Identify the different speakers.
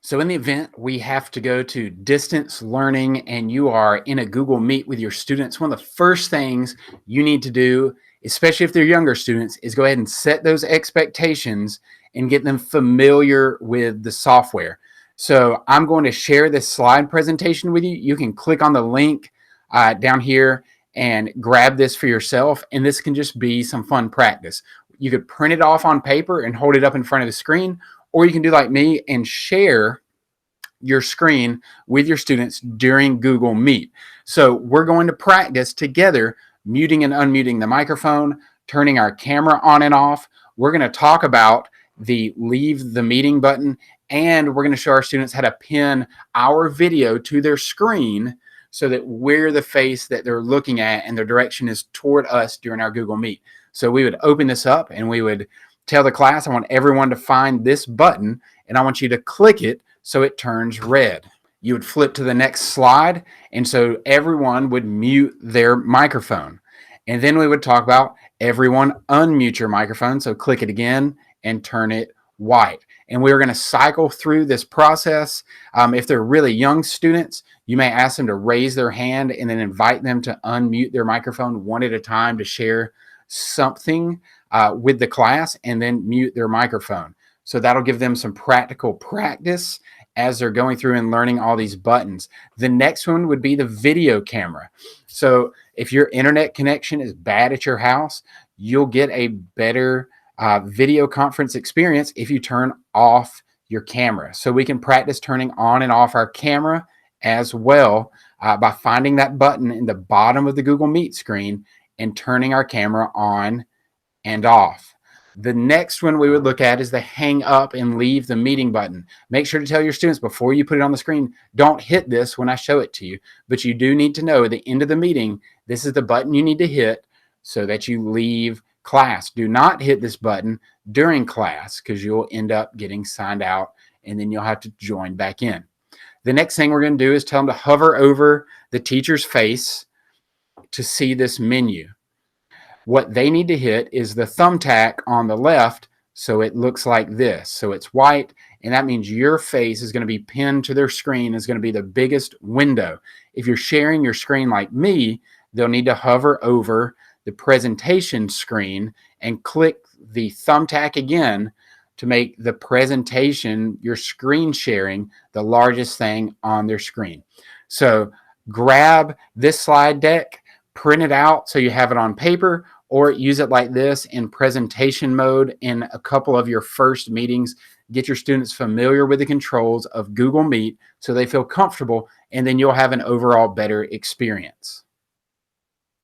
Speaker 1: So in the event we have to go to distance learning and you are in a Google Meet with your students, one of the first things you need to do, especially if they're younger students, is go ahead and set those expectations and get them familiar with the software. So I'm going to share this slide presentation with you. You can click on the link down here and grab this for yourself. And this can just be some fun practice. You could print it off on paper and hold it up in front of the screen, or you can do like me and share your screen with your students during Google Meet. So we're going to practice together muting and unmuting the microphone, turning our camera on and off. We're going to talk about the leave the meeting button, and we're going to show our students how to pin our video to their screen so that we're the face that they're looking at and their direction is toward us during our Google Meet. So we would open this up and we would tell the class, I want everyone to find this button and I want you to click it so it turns red. You would flip to the next slide, and so everyone would mute their microphone. And then we would talk about everyone unmute your microphone, so click it again and turn it white. And we're going to cycle through this process. If they're really young students, you may ask them to raise their hand and then invite them to unmute their microphone one at a time to share something with the class, and then mute their microphone. So that'll give them some practical practice as they're going through and learning all these buttons. The next one would be the video camera. So if your internet connection is bad at your house, you'll get a better video conference experience if you turn off your camera. So we can practice turning on and off our camera as well by finding that button in the bottom of the Google Meet screen and turning our camera on and off. The next one we would look at is the hang up and leave the meeting button. Make sure to tell your students before you put it on the screen, don't hit this when I show it to you, but you do need to know at the end of the meeting, this is the button you need to hit so that you leave class. Do not hit this button during class because you'll end up getting signed out and then you'll have to join back in. The next thing we're going to do is tell them to hover over the teacher's face to see this menu. What they need to hit is the thumbtack on the left so it looks like this. So it's white, and that means your face is going to be pinned to their screen, is going to be the biggest window. If you're sharing your screen like me, they'll need to hover over the presentation screen and click the thumbtack again to make the presentation, your screen sharing, the largest thing on their screen. So grab this slide deck, print it out so you have it on paper, or use it like this in presentation mode in a couple of your first meetings. Get your students familiar with the controls of Google Meet so they feel comfortable, and then you'll have an overall better experience.